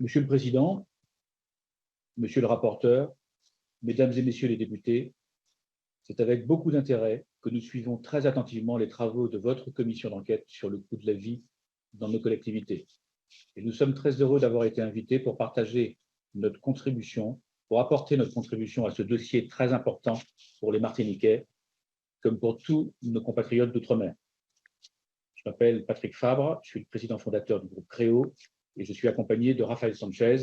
Monsieur le Président, Monsieur le rapporteur, Mesdames et Messieurs les députés, c'est avec beaucoup d'intérêt que nous suivons très attentivement les travaux de votre commission d'enquête sur le coût de la vie dans nos collectivités. Et nous sommes très heureux d'avoir été invités pour partager notre contribution, pour apporter notre contribution à ce dossier très important pour les Martiniquais, comme pour tous nos compatriotes d'outre-mer. Je m'appelle Patrick Fabre, je suis le président fondateur du groupe Créo et je suis accompagné de Raphaël Sanchez,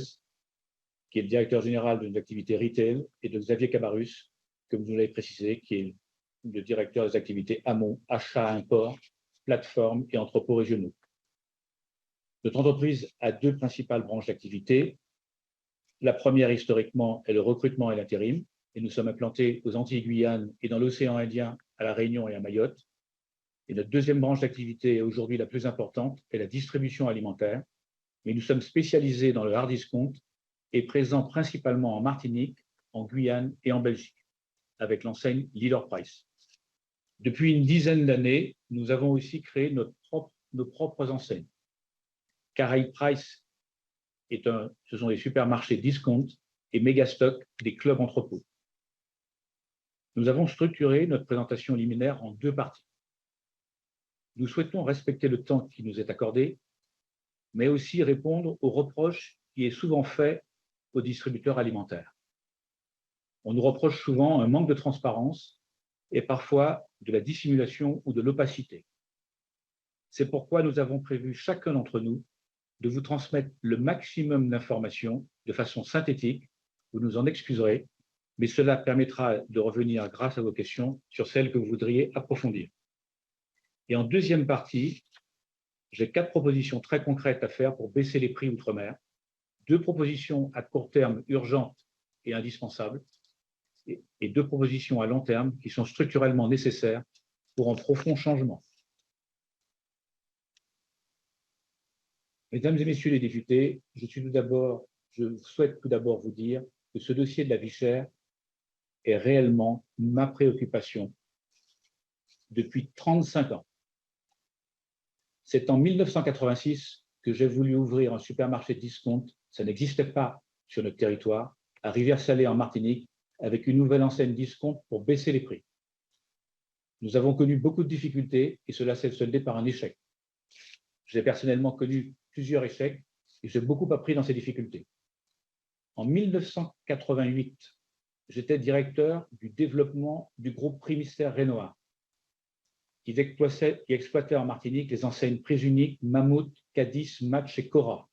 qui est le directeur général de nos activités retail, et de Xavier Cabarrus, comme vous l'avez précisé, qui est le directeur des activités amont, achat, import, plateformes et entrepôts régionaux. Notre entreprise a deux principales branches d'activité. La première, historiquement, est le recrutement et l'intérim, et nous sommes implantés aux Antilles-Guyane et dans l'océan Indien, à La Réunion et à Mayotte. Et notre deuxième branche d'activité, aujourd'hui la plus importante, est la distribution alimentaire, mais nous sommes spécialisés dans le hard discount et présents principalement en Martinique, en Guyane et en Belgique, avec l'enseigne Leader Price. Depuis une dizaine d'années, nous avons aussi créé nos propres enseignes. Caraïbes Price ce sont des supermarchés discount et Megastock des clubs entrepôts. Nous avons structuré notre présentation liminaire en deux parties. Nous souhaitons respecter le temps qui nous est accordé, mais aussi répondre aux reproches qui est souvent fait aux distributeurs alimentaires. On nous reproche souvent un manque de transparence et parfois de la dissimulation ou de l'opacité. C'est pourquoi nous avons prévu, chacun d'entre nous, de vous transmettre le maximum d'informations de façon synthétique. Vous nous en excuserez, mais cela permettra de revenir, grâce à vos questions, sur celles que vous voudriez approfondir. Et en deuxième partie, j'ai 4 propositions très concrètes à faire pour baisser les prix outre-mer, 2 propositions à court terme urgentes et indispensables, et 2 propositions à long terme qui sont structurellement nécessaires pour un profond changement. Mesdames et Messieurs les députés, je souhaite tout d'abord vous dire que ce dossier de la vie chère est réellement ma préoccupation depuis 35 ans. C'est en 1986 que j'ai voulu ouvrir un supermarché discount, ça n'existait pas sur notre territoire, à Rivière-Salée en Martinique, avec une nouvelle enseigne discount pour baisser les prix. Nous avons connu beaucoup de difficultés et cela s'est soldé par un échec. J'ai personnellement connu plusieurs échecs et j'ai beaucoup appris dans ces difficultés. En 1988, j'étais directeur du développement du groupe Primistère Renoir, qui exploitait en Martinique les enseignes Prix Unique, Mammouth, Cadiz, Match et Cora.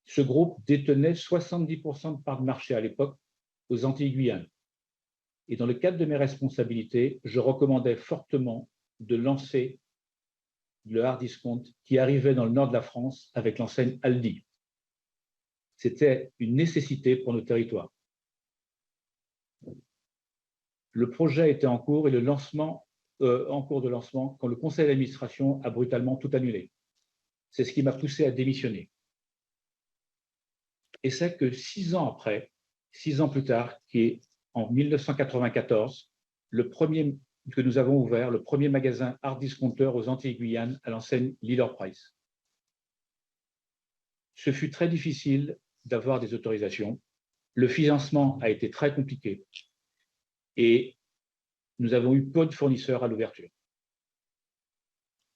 Ce groupe détenait 70% de parts de marché à l'époque aux Antilles-Guyane. Et dans le cadre de mes responsabilités, je recommandais fortement de lancer le hard discount qui arrivait dans le nord de la France avec l'enseigne Aldi. C'était une nécessité pour nos territoires. Le projet était en cours et en cours de lancement quand le conseil d'administration a brutalement tout annulé. C'est ce qui m'a poussé à démissionner. Et c'est que 6 ans après, 6 ans plus tard, qui est en 1994, que nous avons ouvert le premier magasin hard discounter aux Antilles-Guyane à l'enseigne Leader Price. Ce fut très difficile d'avoir des autorisations. Le financement a été très compliqué et nous avons eu peu de fournisseurs à l'ouverture.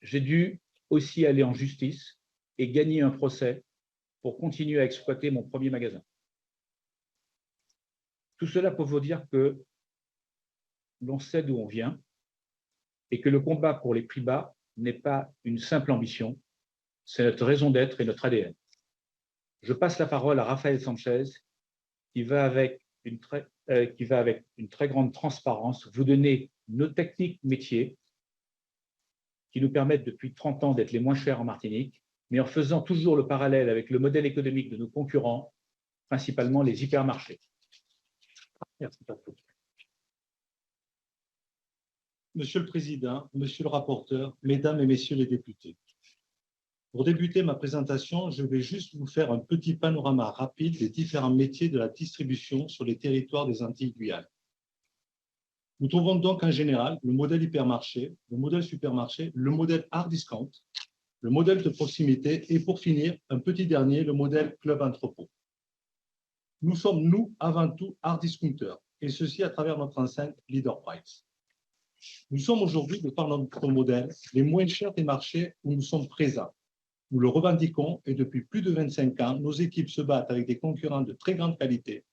J'ai dû aussi aller en justice et gagner un procès pour continuer à exploiter mon premier magasin. Tout cela pour vous dire que l'on sait d'où on vient et que le combat pour les prix bas n'est pas une simple ambition, c'est notre raison d'être et notre ADN. Je passe la parole à Raphaël Sanchez, qui va avec une très grande transparence vous donner nos techniques métiers qui nous permettent depuis 30 ans d'être les moins chers en Martinique, mais en faisant toujours le parallèle avec le modèle économique de nos concurrents, principalement les hypermarchés. Merci. Monsieur le Président, Monsieur le rapporteur, Mesdames et Messieurs les députés. Pour débuter ma présentation, je vais juste vous faire un petit panorama rapide des différents métiers de la distribution sur les territoires des Antilles-Guyane. Nous trouvons donc en général le modèle hypermarché, le modèle supermarché, le modèle hard discount le modèle de proximité et pour finir, un petit dernier, le modèle club entrepôt. Nous sommes, nous, avant tout, hard discounters, et ceci à travers notre enseigne Leader Price. Nous sommes aujourd'hui, de par notre modèle, les moins chers des marchés où nous sommes présents. Nous le revendiquons et depuis plus de 25 ans, nos équipes se battent avec des concurrents de très grande qualité,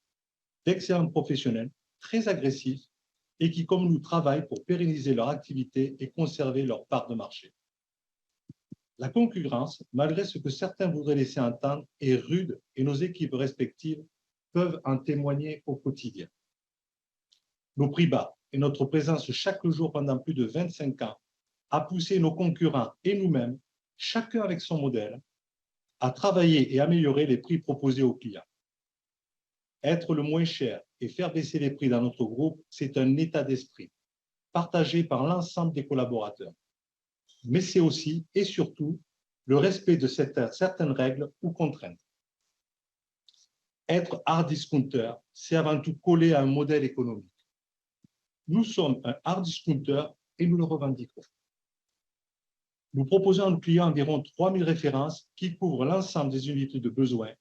d'excellents professionnels, très agressifs et qui, comme nous, travaillent pour pérenniser leur activité et conserver leur part de marché. La concurrence, malgré ce que certains voudraient laisser entendre, est rude et nos équipes respectives peuvent en témoigner au quotidien. Nos prix bas et notre présence chaque jour pendant plus de 25 ans a poussé nos concurrents et nous-mêmes, chacun avec son modèle, à travailler et améliorer les prix proposés aux clients. Être le moins cher et faire baisser les prix dans notre groupe, c'est un état d'esprit partagé par l'ensemble des collaborateurs. Mais c'est aussi et surtout le respect de certaines règles ou contraintes. Être hard discounter, c'est avant tout coller à un modèle économique. Nous sommes un hard discounter et nous le revendiquons. Nous proposons à nos clients environ 3000 références qui couvrent l'ensemble des unités de besoin,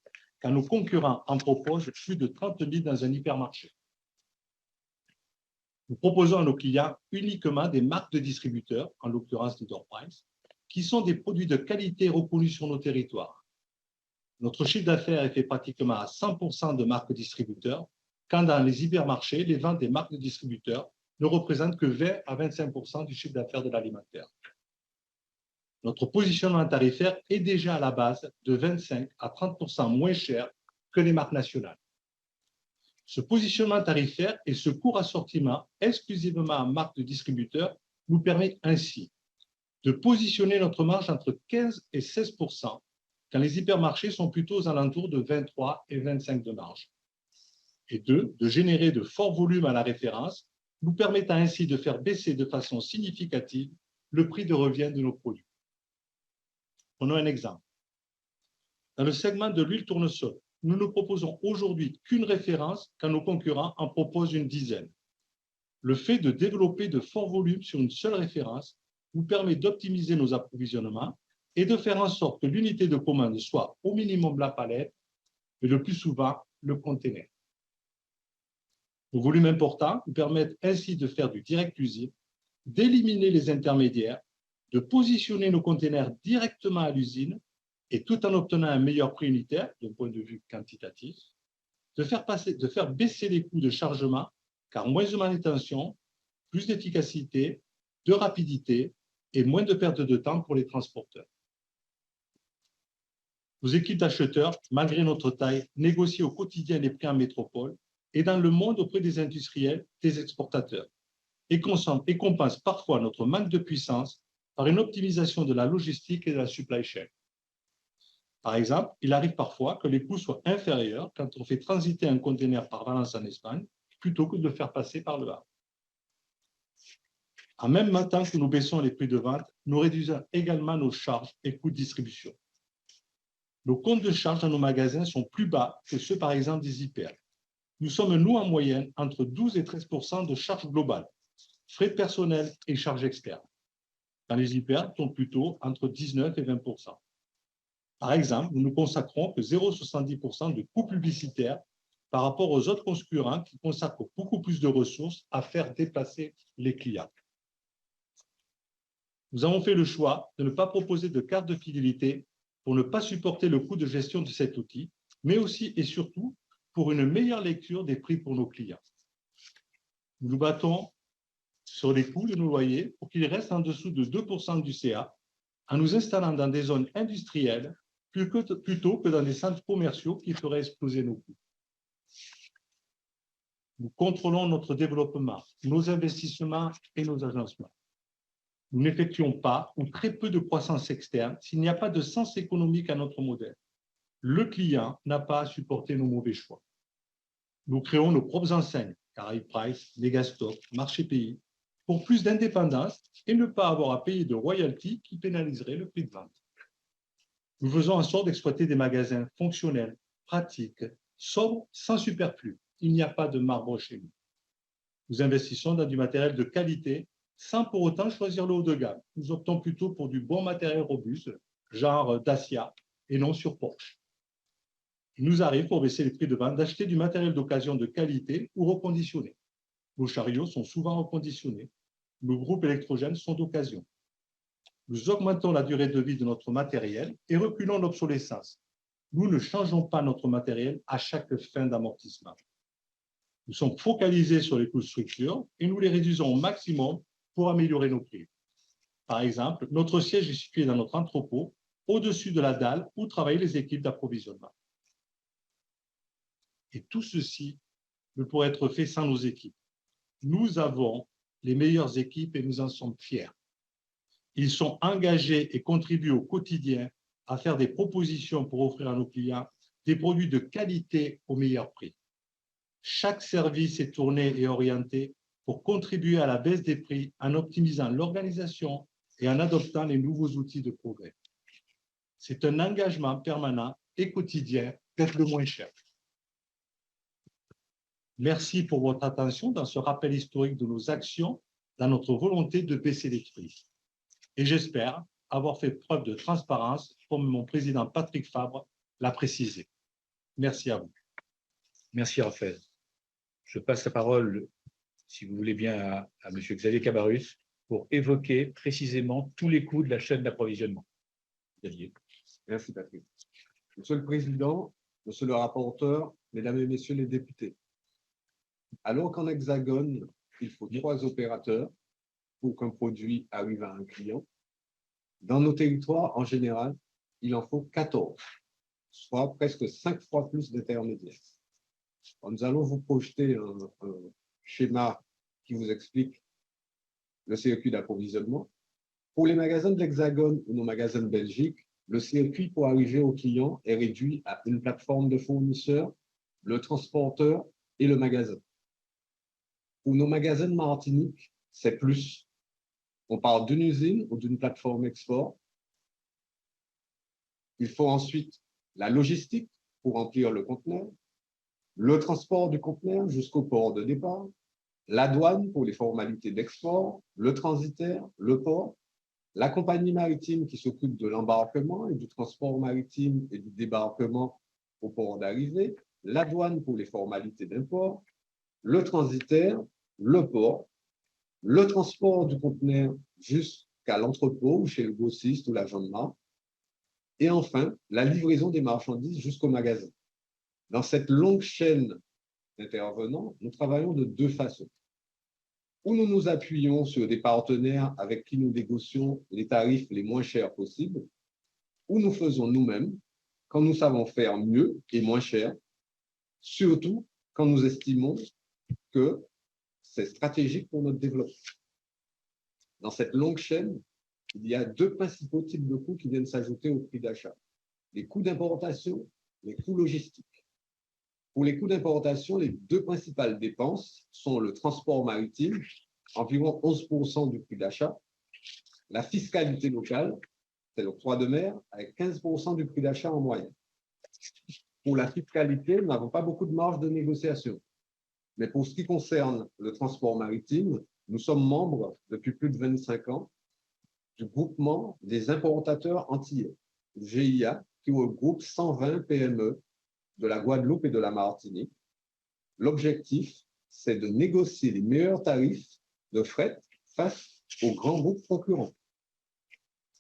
quand nos concurrents en proposent plus de 30 000 dans un hypermarché. Nous proposons à nos clients uniquement des marques de distributeurs, en l'occurrence Leader Price, qui sont des produits de qualité reconnus sur nos territoires. Notre chiffre d'affaires est fait pratiquement à 100% de marques distributeurs, quand dans les hypermarchés, les ventes des marques de distributeurs ne représentent que 20 à 25% du chiffre d'affaires de l'alimentaire. Notre positionnement tarifaire est déjà à la base de 25 à 30% moins cher que les marques nationales. Ce positionnement tarifaire et ce court assortiment exclusivement en marque de distributeur nous permet ainsi de positionner notre marge entre 15 et 16%, quand les hypermarchés sont plutôt aux alentours de 23 et 25 de marge. Et deux, de générer de forts volumes à la référence, nous permettant ainsi de faire baisser de façon significative le prix de revient de nos produits. Prenons un exemple. Dans le segment de l'huile tournesol, nous ne proposons aujourd'hui qu'une référence quand nos concurrents en proposent une dizaine. Le fait de développer de forts volumes sur une seule référence nous permet d'optimiser nos approvisionnements et de faire en sorte que l'unité de commande soit au minimum la palette et le plus souvent le conteneur. Nos volumes importants nous permettent ainsi de faire du direct usine, d'éliminer les intermédiaires, de positionner nos conteneurs directement à l'usine et tout en obtenant un meilleur prix unitaire d'un point de vue quantitatif, de faire baisser les coûts de chargement, car moins de manutention, plus d'efficacité, de rapidité et moins de perte de temps pour les transporteurs. Nos équipes d'acheteurs, malgré notre taille, négocient au quotidien les prix en métropole et dans le monde auprès des industriels, des exportateurs, et compensent parfois notre manque de puissance par une optimisation de la logistique et de la supply chain. Par exemple, il arrive parfois que les coûts soient inférieurs quand on fait transiter un conteneur par Valence en Espagne plutôt que de le faire passer par le Havre. En même temps que nous baissons les prix de vente, nous réduisons également nos charges et coûts de distribution. Nos comptes de charges dans nos magasins sont plus bas que ceux, par exemple, des hyper. Nous sommes, nous, en moyenne, entre 12 et 13% de charges globales, frais de personnel et charges externes. Dans les hyper, sont plutôt entre 19 et 20%. Par exemple, nous ne consacrons que 0,70% de coûts publicitaires par rapport aux autres concurrents qui consacrent beaucoup plus de ressources à faire déplacer les clients. Nous avons fait le choix de ne pas proposer de carte de fidélité pour ne pas supporter le coût de gestion de cet outil, mais aussi et surtout pour une meilleure lecture des prix pour nos clients. Nous nous battons sur les coûts de nos loyers pour qu'ils restent en dessous de 2% du CA en nous installant dans des zones industrielles plutôt que dans des centres commerciaux qui feraient exploser nos coûts. Nous contrôlons notre développement, nos investissements et nos agencements. Nous n'effectuons pas ou très peu de croissance externe s'il n'y a pas de sens économique à notre modèle. Le client n'a pas à supporter nos mauvais choix. Nous créons nos propres enseignes, Caraïbes Price, Megastock, Marché Pays, pour plus d'indépendance et ne pas avoir à payer de royalties qui pénaliseraient le prix de vente. Nous faisons en sorte d'exploiter des magasins fonctionnels, pratiques, sobres, sans superflu. Il n'y a pas de marbre chez nous. Nous investissons dans du matériel de qualité sans pour autant choisir le haut de gamme. Nous optons plutôt pour du bon matériel robuste genre Dacia, et non sur Porsche. Il nous arrive, pour baisser les prix de vente, d'acheter du matériel d'occasion de qualité ou reconditionné. Nos chariots sont souvent reconditionnés. Nos groupes électrogènes sont d'occasion. Nous augmentons la durée de vie de notre matériel et reculons l'obsolescence. Nous ne changeons pas notre matériel à chaque fin d'amortissement. Nous sommes focalisés sur les coûts de structure et nous les réduisons au maximum pour améliorer nos prix. Par exemple, notre siège est situé dans notre entrepôt, au-dessus de la dalle où travaillent les équipes d'approvisionnement. Et tout ceci ne pourrait être fait sans nos équipes. Nous avons les meilleures équipes et nous en sommes fiers. Ils sont engagés et contribuent au quotidien à faire des propositions pour offrir à nos clients des produits de qualité au meilleur prix. Chaque service est tourné et orienté pour contribuer à la baisse des prix en optimisant l'organisation et en adoptant les nouveaux outils de progrès. C'est un engagement permanent et quotidien d'être le moins cher. Merci pour votre attention dans ce rappel historique de nos actions, dans notre volonté de baisser les prix. Et j'espère avoir fait preuve de transparence, comme mon président Patrick Fabre l'a précisé. Merci à vous. Merci, Raphaël. Je passe la parole, si vous voulez bien, à M. Xavier Cabarrus pour évoquer précisément tous les coûts de la chaîne d'approvisionnement. Xavier. Merci, Patrick. Monsieur le Président, Monsieur le rapporteur, Mesdames et Messieurs les députés, alors qu'en Hexagone, il faut 3 opérateurs pour qu'un produit arrive à un client, dans nos territoires, en général, il en faut 14, soit presque 5 fois plus d'intermédiaires. Nous allons vous projeter un schéma qui vous explique le circuit d'approvisionnement. Pour les magasins de l'Hexagone ou nos magasins de Belgique, le circuit pour arriver au client est réduit à une plateforme de fournisseurs, le transporteur et le magasin. Pour nos magasins de Martinique, c'est plus. On parle d'une usine ou d'une plateforme export. Il faut ensuite la logistique pour remplir le conteneur, le transport du conteneur jusqu'au port de départ, la douane pour les formalités d'export, le transitaire, le port, la compagnie maritime qui s'occupe de l'embarquement et du transport maritime et du débarquement au port d'arrivée, la douane pour les formalités d'import, le transitaire, le port, le transport du conteneur jusqu'à l'entrepôt ou chez le grossiste ou l'agent de marque, et enfin, la livraison des marchandises jusqu'au magasin. Dans cette longue chaîne d'intervenants, nous travaillons de 2 façons. Ou nous nous appuyons sur des partenaires avec qui nous négocions les tarifs les moins chers possibles, ou nous faisons nous-mêmes quand nous savons faire mieux et moins cher, surtout quand nous estimons que c'est stratégique pour notre développement. Dans cette longue chaîne, il y a 2 principaux types de coûts qui viennent s'ajouter au prix d'achat. Les coûts d'importation, les coûts logistiques. Pour les coûts d'importation, les 2 principales dépenses sont le transport maritime, environ 11% du prix d'achat, la fiscalité locale, c'est l'octroi de mer, avec 15% du prix d'achat en moyenne. Pour la fiscalité, nous n'avons pas beaucoup de marge de négociation. Mais pour ce qui concerne le transport maritime, nous sommes membres depuis plus de 25 ans du groupement des importateurs antillais, GIA, qui regroupe 120 PME de la Guadeloupe et de la Martinique. L'objectif, c'est de négocier les meilleurs tarifs de fret face aux grands groupes concurrents.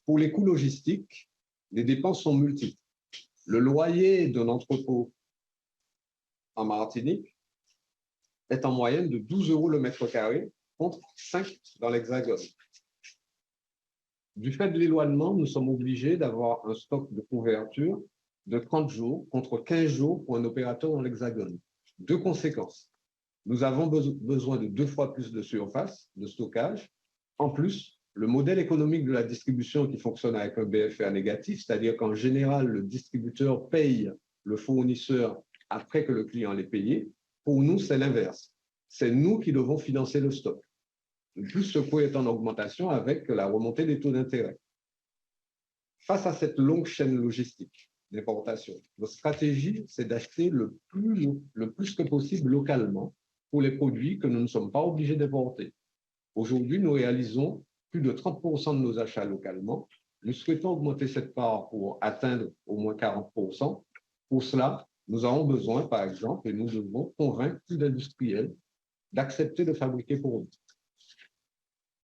Pour les coûts logistiques, les dépenses sont multiples. Le loyer d'un entrepôt en Martinique est en moyenne de 12 € le mètre carré contre 5 dans l'Hexagone. Du fait de l'éloignement, nous sommes obligés d'avoir un stock de couverture de 30 jours contre 15 jours pour un opérateur dans l'Hexagone. 2 conséquences. Nous avons besoin de 2 fois plus de surface de stockage. En plus, le modèle économique de la distribution qui fonctionne avec un BFR négatif, c'est-à-dire qu'en général, le distributeur paye le fournisseur après que le client l'ait payé, pour nous, c'est l'inverse. C'est nous qui devons financer le stock. De plus, ce coût est en augmentation avec la remontée des taux d'intérêt. Face à cette longue chaîne logistique d'importation, notre stratégie, c'est d'acheter le plus que possible localement pour les produits que nous ne sommes pas obligés d'importer. Aujourd'hui, nous réalisons plus de 30% de nos achats localement, Nous souhaitons augmenter cette part pour atteindre au moins 40%. Pour cela, nous avons besoin, par exemple, et nous devons convaincre plus d'industriels d'accepter de fabriquer pour nous.